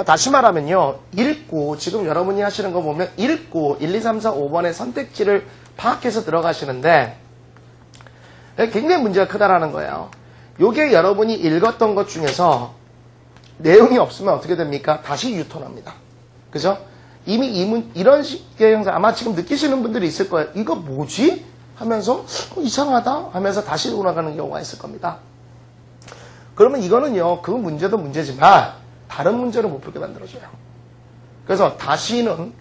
다시 말하면요. 읽고 지금 여러분이 하시는 거 보면 읽고 1, 2, 3, 4, 5번의 선택지를 파악해서 들어가시는데 굉장히 문제가 크다라는 거예요. 요게 여러분이 읽었던 것 중에서 내용이 없으면 어떻게 됩니까? 다시 유턴합니다. 그죠? 이미 이런 식의 형상 아마 지금 느끼시는 분들이 있을 거예요. 이거 뭐지? 하면서 이상하다 하면서 다시 돌아가는 경우가 있을 겁니다. 그러면 이거는요. 그 문제도 문제지만 다른 문제를 못 풀게 만들어줘요. 그래서 다시는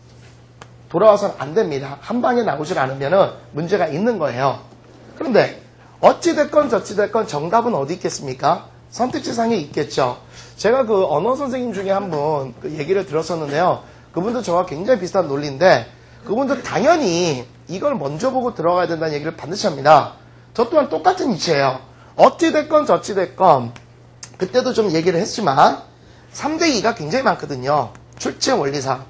돌아와서는 안 됩니다. 한 방에 나오질 않으면 문제가 있는 거예요. 그런데 어찌됐건 저찌됐건 정답은 어디 있겠습니까? 선택지상에 있겠죠. 제가 그 언어 선생님 중에 한 분 그 얘기를 들었었는데요. 그분도 저와 굉장히 비슷한 논리인데 그분도 당연히 이걸 먼저 보고 들어가야 된다는 얘기를 반드시 합니다. 저 또한 똑같은 이치예요. 어찌됐건 저찌됐건 그때도 좀 얘기를 했지만 3대2가 굉장히 많거든요. 출제 원리상.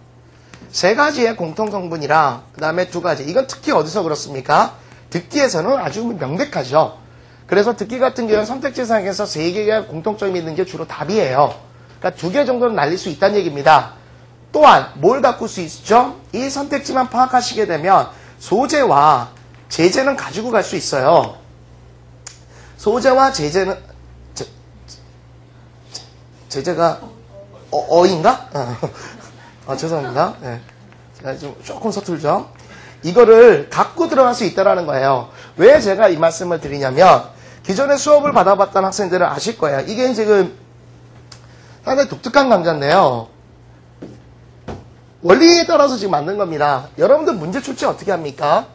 3가지의 공통성분이랑 그 다음에 2가지. 이건 특히 어디서 그렇습니까? 듣기에서는 아주 명백하죠. 그래서 듣기 같은 경우는 선택지상에서 3개의 공통점이 있는 게 주로 답이에요. 그러니까 2개 정도는 날릴 수 있다는 얘기입니다. 또한 뭘 바꿀 수 있죠? 이 선택지만 파악하시게 되면 소재와 제재는 가지고 갈 수 있어요. 소재와 제재는 제재가 어인가? 죄송합니다. 네. 제가 좀 조금 서툴죠. 이거를 갖고 들어갈 수 있다는 거예요. 왜 제가 이 말씀을 드리냐면 기존에 수업을 받아봤던 학생들은 아실 거예요. 이게 지금 상당히 독특한 강좌인데요. 원리에 따라서 지금 만든 겁니다. 여러분들 문제 출제 어떻게 합니까?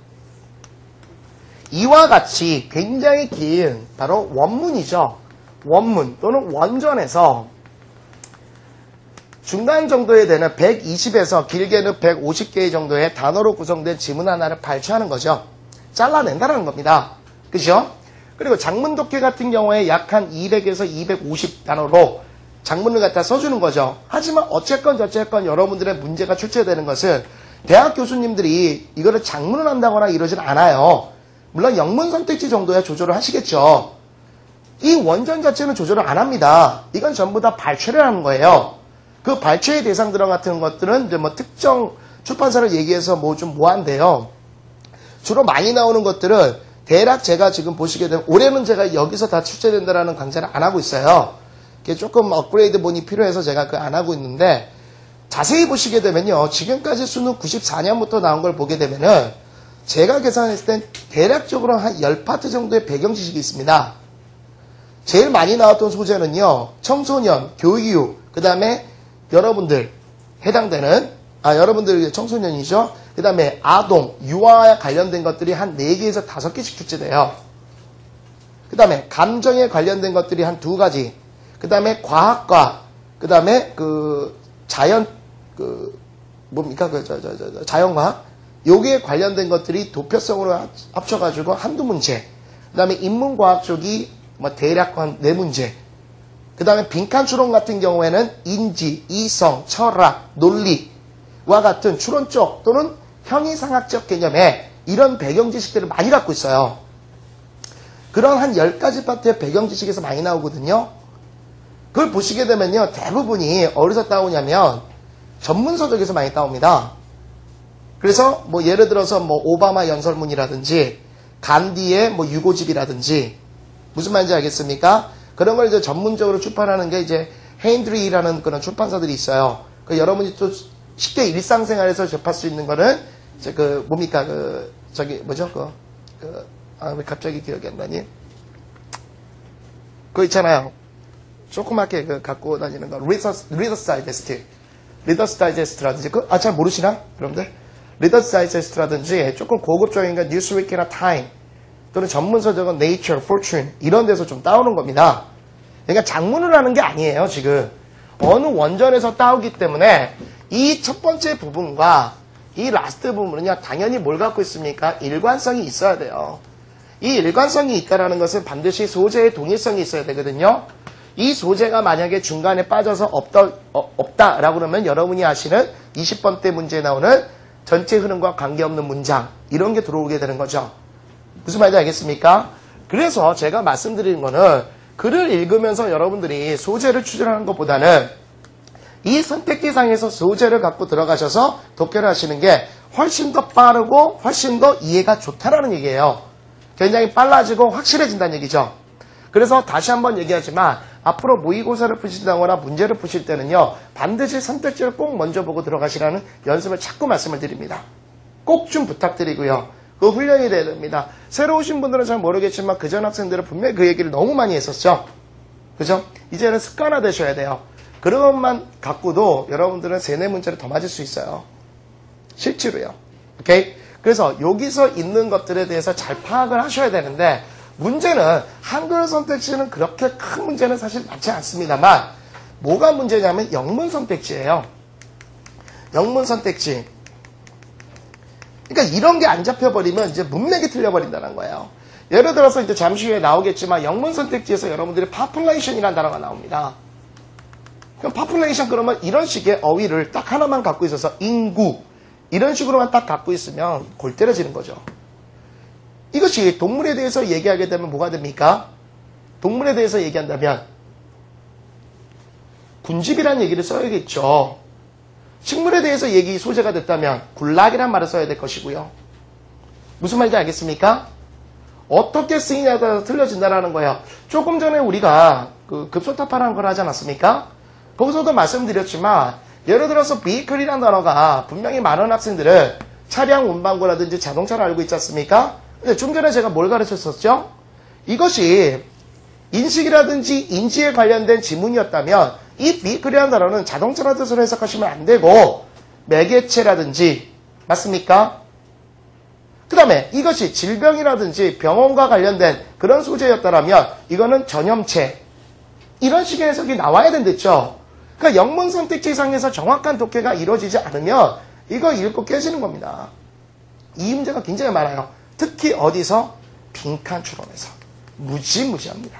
이와 같이 굉장히 긴 바로 원문이죠. 원문 또는 원전에서 중간 정도에 되는 120에서 길게는 150개 정도의 단어로 구성된 지문 하나를 발췌하는 거죠. 잘라낸다는 겁니다. 그죠? 그리고 장문 독해 같은 경우에 약 한 200에서 250 단어로 장문을 갖다 써주는 거죠. 하지만 어쨌건 저쨌건 여러분들의 문제가 출제되는 것은 대학 교수님들이 이거를 장문을 한다거나 이러진 않아요. 물론 영문 선택지 정도야 조절을 하시겠죠. 이 원전 자체는 조절을 안 합니다. 이건 전부 다 발췌를 하는 거예요. 그 발췌의 대상들 같은 것들은 이제 뭐 특정 출판사를 얘기해서 뭐 좀 모한데요. 주로 많이 나오는 것들은 대략 제가 지금 보시게 되면 올해는 제가 여기서 다 출제된다라는 강좌를 안 하고 있어요. 이게 조금 업그레이드 본이 필요해서 제가 그 안 하고 있는데 자세히 보시게 되면요. 지금까지 수능 94년부터 나온 걸 보게 되면은 제가 계산했을 땐 대략적으로 한 10파트 정도의 배경 지식이 있습니다. 제일 많이 나왔던 소재는요. 청소년, 교육, 그 다음에 여러분들 해당되는 여러분들 청소년이죠. 그 다음에 아동, 유아와 관련된 것들이 한 4개에서 5개씩 출제돼요. 그 다음에 감정에 관련된 것들이 한 2가지. 그 다음에 과학과, 그 다음에 자연, 자연과학? 여기에 관련된 것들이 도표성으로 합쳐가지고 한두 문제. 그 다음에 인문과학 쪽이 대략 한 4문제. 그 다음에 빈칸 추론 같은 경우에는 인지, 이성, 철학, 논리와 같은 추론적 또는 형이상학적 개념에 이런 배경 지식들을 많이 갖고 있어요. 그런 한 10가지 파트의 배경 지식에서 많이 나오거든요. 그걸 보시게 되면요. 대부분이 어디서 따오냐면 전문서적에서 많이 따옵니다. 그래서 뭐 예를 들어서 뭐 오바마 연설문이라든지 간디의 뭐 유고집이라든지 무슨 말인지 알겠습니까? 그런 걸 이제 전문적으로 출판하는 게 이제 헤인드리라는 그런 출판사들이 있어요. 그 여러분이 또 쉽게 일상생활에서 접할 수 있는 거는 이제 뭡니까? 왜 갑자기 기억이 안 나니? 그거 있잖아요. 조그맣게 갖고 다니는 거. 리더스 다이제스트. 리더스 다이제스트라든지, 잘 모르시나? 여러분들? 리더스 다이제스트라든지 조금 고급적인 거, 뉴스위크나 타임, 또는 전문서적은 네이처, 포춘, 이런 데서 좀 따오는 겁니다. 그러니까 장문을 하는 게 아니에요, 지금. 어느 원전에서 따오기 때문에 이 첫 번째 부분과 이 라스트 부분은요, 당연히 뭘 갖고 있습니까? 일관성이 있어야 돼요. 이 일관성이 있다는 것은 반드시 소재의 동일성이 있어야 되거든요. 이 소재가 만약에 중간에 빠져서 없다라고 그러면 여러분이 아시는 20번대 문제에 나오는 전체 흐름과 관계없는 문장 이런 게 들어오게 되는 거죠. 무슨 말인지 알겠습니까? 그래서 제가 말씀드리는 거는 글을 읽으면서 여러분들이 소재를 추출하는 것보다는 이 선택지상에서 소재를 갖고 들어가셔서 독해를 하시는 게 훨씬 더 빠르고 훨씬 더 이해가 좋다라는 얘기예요. 굉장히 빨라지고 확실해진다는 얘기죠. 그래서 다시 한번 얘기하지만 앞으로 모의고사를 푸신다거나 문제를 푸실 때는요. 반드시 선택지를 꼭 먼저 보고 들어가시라는 연습을 자꾸 말씀을 드립니다. 꼭 좀 부탁드리고요. 그 훈련이 돼야 됩니다. 새로 오신 분들은 잘 모르겠지만 그전 학생들은 분명히 그 얘기를 너무 많이 했었죠. 그죠? 이제는 습관화 되셔야 돼요. 그런 것만 갖고도 여러분들은 3-4문제를 더 맞을 수 있어요. 실제로요. 오케이? 그래서 여기서 있는 것들에 대해서 잘 파악을 하셔야 되는데 문제는 한글 선택지는 그렇게 큰 문제는 사실 많지 않습니다만 뭐가 문제냐면 영문 선택지예요. 영문 선택지. 그러니까 이런 게 안 잡혀버리면 이제 문맥이 틀려버린다는 거예요. 예를 들어서 이제 잠시 후에 나오겠지만 영문 선택지에서 여러분들이 population이라는 단어가 나옵니다. 그럼 population 그러면 이런 식의 어휘를 딱 하나만 갖고 있어서 인구 이런 식으로만 딱 갖고 있으면 골 때려지는 거죠. 이것이 동물에 대해서 얘기하게 되면 뭐가 됩니까? 동물에 대해서 얘기한다면 군집이라는 얘기를 써야겠죠. 식물에 대해서 얘기 소재가 됐다면 굴락이란 말을 써야 될 것이고요. 무슨 말인지 알겠습니까? 어떻게 쓰이냐에 따라서 틀려진다는 거예요. 조금 전에 우리가 그 급소타파라는 걸 하지 않았습니까? 거기서도 말씀드렸지만 예를 들어서 vehicle이라는 단어가 분명히 많은 학생들은 차량 운반구라든지 자동차를 알고 있지 않습니까? 근데 좀 전에 제가 뭘 가르쳤었죠? 이것이 인식이라든지 인지에 관련된 지문이었다면 이 vehicle이라는 단어는 자동차라는 뜻으로 해석하시면 안 되고 매개체라든지 맞습니까? 그 다음에 이것이 질병이라든지 병원과 관련된 그런 소재였다면 이거는 전염체 이런 식의 해석이 나와야 된댔죠. 그러니까 영문 선택지상에서 정확한 독해가 이루어지지 않으면 이거 읽고 깨지는 겁니다. 이 문제가 굉장히 많아요. 특히 어디서? 빈칸 추론에서. 무지무지합니다.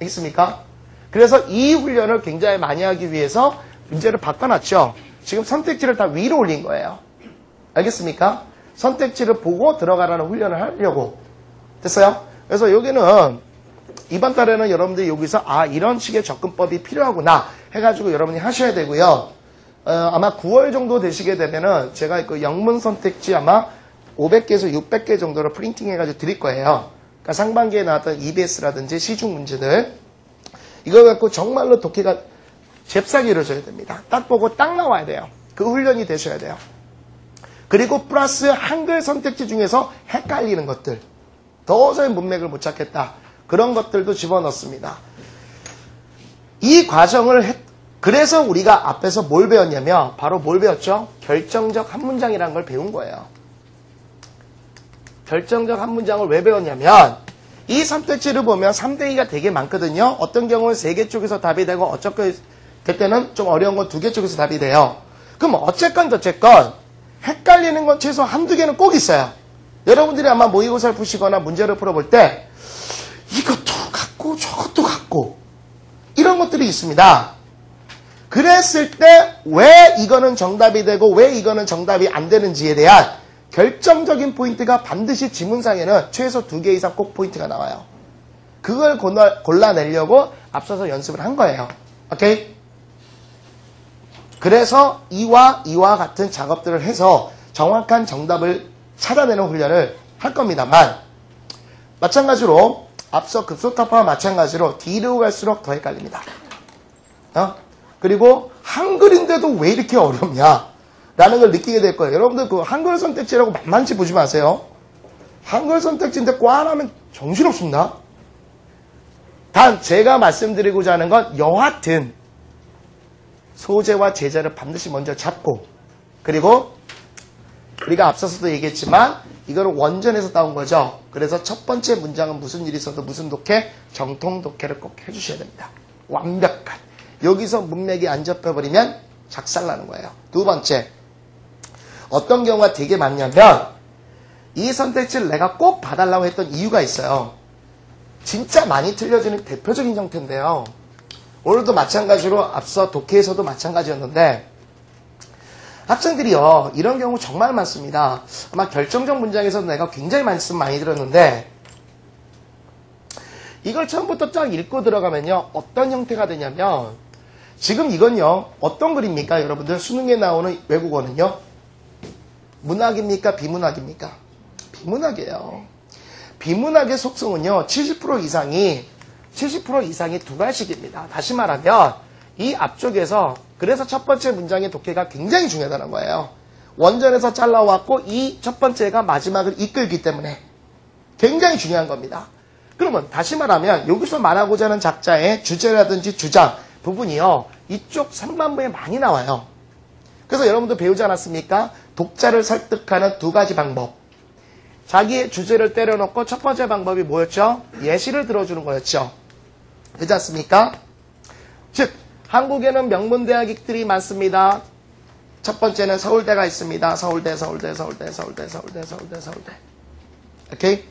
알겠습니까? 그래서 이 훈련을 굉장히 많이 하기 위해서 문제를 바꿔놨죠. 지금 선택지를 다 위로 올린 거예요. 알겠습니까? 선택지를 보고 들어가라는 훈련을 하려고. 됐어요? 그래서 여기는 이번 달에는 여러분들이 여기서 이런 식의 접근법이 필요하구나 해가지고 여러분이 하셔야 되고요. 아마 9월 정도 되시게 되면은 제가 그 영문 선택지 아마 500개에서 600개 정도로 프린팅 해가지고 드릴 거예요. 그러니까 상반기에 나왔던 EBS라든지 시중 문제들 이걸 갖고 정말로 독해가 잽싸게 이루어져야 됩니다. 딱 보고 딱 나와야 돼요. 그 훈련이 되셔야 돼요. 그리고 플러스 한글 선택지 중에서 헷갈리는 것들 도저히 문맥을 못 찾겠다. 그런 것들도 집어넣습니다. 이 과정을 그래서 우리가 앞에서 뭘 배웠냐면 바로 뭘 배웠죠? 결정적 한 문장이라는 걸 배운 거예요. 결정적 한 문장을 왜 배웠냐면 이 선택지를 보면 3대2가 되게 많거든요. 어떤 경우는 3개 쪽에서 답이 되고 어쨌건 될 때는 좀 어려운 건 2개 쪽에서 답이 돼요. 그럼 어쨌건 저쨌건 헷갈리는 건 최소 한두 개는 꼭 있어요. 여러분들이 아마 모의고사를 푸시거나 문제를 풀어볼 때 이것도 같고 저것도 같고 이런 것들이 있습니다. 그랬을 때 왜 이거는 정답이 되고 왜 이거는 정답이 안 되는지에 대한 결정적인 포인트가 반드시 지문상에는 최소 2개 이상 꼭 포인트가 나와요. 그걸 골라내려고 앞서서 연습을 한 거예요. 오케이? 그래서 이와 같은 작업들을 해서 정확한 정답을 찾아내는 훈련을 할 겁니다만 마찬가지로 앞서 급소타파와 마찬가지로 뒤로 갈수록 더 헷갈립니다. 그리고 한글인데도 왜 이렇게 어렵냐 라는 걸 느끼게 될 거예요. 여러분들 그 한글 선택지라고 만만치 보지 마세요. 한글 선택지인데 꽈라면 정신없습니다. 단 제가 말씀드리고자 하는 건 여하튼 소재와 제자를 반드시 먼저 잡고 그리고 우리가 앞서서도 얘기했지만 이거는 원전에서 따온 거죠. 그래서 첫 번째 문장은 무슨 일이 있어도 무슨 독해? 정통 독해를 꼭 해주셔야 됩니다. 완벽한. 여기서 문맥이 안 잡혀버리면 작살나는 거예요. 두 번째, 어떤 경우가 되게 많냐면 이 선택지를 내가 꼭 봐달라고 했던 이유가 있어요. 진짜 많이 틀려지는 대표적인 형태인데요. 오늘도 마찬가지로 앞서 독해에서도 마찬가지였는데 학생들이요 이런 경우 정말 많습니다. 아마 결정적 문장에서도 내가 굉장히 말씀 많이 들었는데 이걸 처음부터 쫙 읽고 들어가면요 어떤 형태가 되냐면 지금 이건요, 어떤 글입니까? 여러분들 수능에 나오는 외국어는요, 문학입니까? 비문학입니까? 비문학이에요. 비문학의 속성은요, 70% 이상이 두 갈식입니다. 다시 말하면 이 앞쪽에서 그래서 첫 번째 문장의 독해가 굉장히 중요하다는 거예요. 원전에서 잘라왔고 이 첫 번째가 마지막을 이끌기 때문에 굉장히 중요한 겁니다. 그러면 다시 말하면 여기서 말하고자 하는 작자의 주제라든지 주장 부분이요, 이쪽 3반부에 많이 나와요. 그래서 여러분도 배우지 않았습니까? 독자를 설득하는 두 가지 방법. 자기의 주제를 때려놓고 첫 번째 방법이 뭐였죠? 예시를 들어주는 거였죠. 그렇지 않습니까? 즉 한국에는 명문대학들이 많습니다. 첫 번째는 서울대가 있습니다. 서울대. 오케이?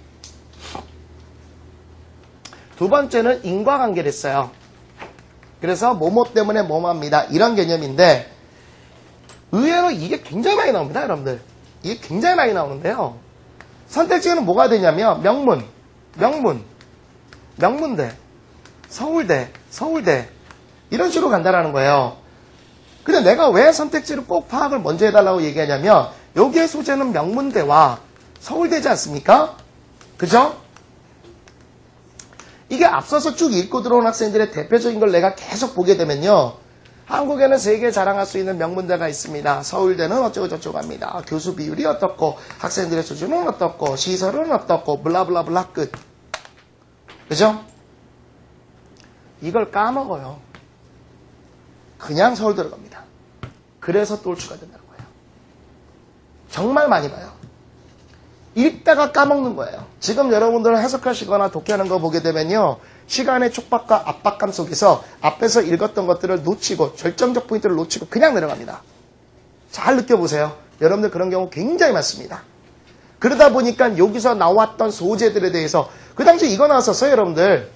두 번째는 인과관계를 써요. 그래서 뭐뭐 때문에 뭐뭐합니다. 이런 개념인데 의외로 이게 굉장히 많이 나옵니다. 여러분들. 이게 굉장히 많이 나오는데요. 선택지는 뭐가 되냐면 명문대, 서울대 이런 식으로 간다라는 거예요. 근데 내가 왜 선택지를 꼭 파악을 먼저 해달라고 얘기하냐면 여기의 소재는 명문대와 서울대지 않습니까? 그죠? 이게 앞서서 쭉 읽고 들어온 학생들의 대표적인 걸 내가 계속 보게 되면요. 한국에는 세계 자랑할 수 있는 명문대가 있습니다. 서울대는 어쩌고저쩌고 합니다. 교수 비율이 어떻고 학생들의 수준은 어떻고 시설은 어떻고 블라블라블라 끝. 그죠? 이걸 까먹어요. 그냥 서울대로 갑니다. 그래서 똘추가 된다는 거예요. 정말 많이 봐요. 읽다가 까먹는 거예요. 지금 여러분들은 해석하시거나 독해하는 거 보게 되면요. 시간의 촉박과 압박감 속에서 앞에서 읽었던 것들을 놓치고 결정적 포인트를 놓치고 그냥 내려갑니다. 잘 느껴보세요. 여러분들 그런 경우 굉장히 많습니다. 그러다 보니까 여기서 나왔던 소재들에 대해서 그 당시 이거 나왔었어요. 여러분들.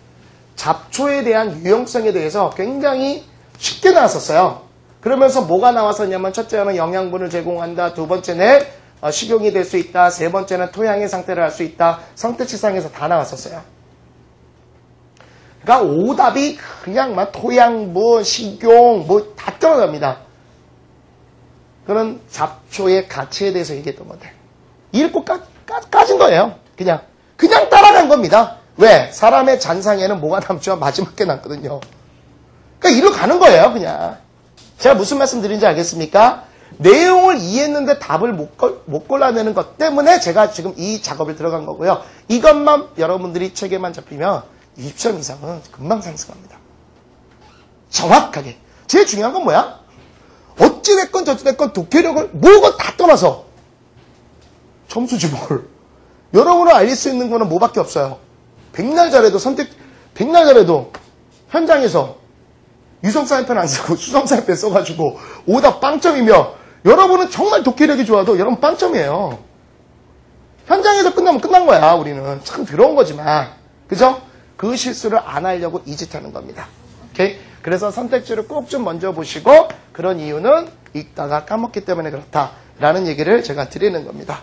잡초에 대한 유용성에 대해서 굉장히 쉽게 나왔었어요. 그러면서 뭐가 나왔었냐면 첫째는 영양분을 제공한다. 두 번째는 식용이 될 수 있다. 세 번째는 토양의 상태를 알 수 있다. 선택지상에서 다 나왔었어요. 그러니까 오답이 그냥 막 토양, 식용, 다 떨어집니다. 그런 잡초의 가치에 대해서 얘기했던 건데. 읽고 까진 거예요. 그냥 따라간 겁니다. 왜? 사람의 잔상에는 뭐가 남죠? 마지막에 남거든요. 그러니까 이리로 가는 거예요, 그냥. 제가 무슨 말씀 드린지 알겠습니까? 내용을 이해했는데 답을 못 골라내는 것 때문에 제가 지금 이 작업에 들어간 거고요. 이것만 여러분들이 체계만 잡히면 20점 이상은 금방 상승합니다. 정확하게. 제일 중요한 건 뭐야? 어찌됐건 저찌됐건 독해력을 뭐고 다 떠나서 점수지 뭘. 여러분을 알릴 수 있는 거는 뭐밖에 없어요. 백날 잘해도 현장에서 유성사인펜 안 쓰고 수성사인펜 써가지고 오답 빵점이며 여러분은 정말 독해력이 좋아도 여러분 빵점이에요. 현장에서 끝나면 끝난 거야. 우리는 참 더러운 거지만 그죠? 그 실수를 안 하려고 이 짓 하는 겁니다. 오케이? 그래서 선택지를 꼭 좀 먼저 보시고 그런 이유는 읽다가 까먹기 때문에 그렇다라는 얘기를 제가 드리는 겁니다.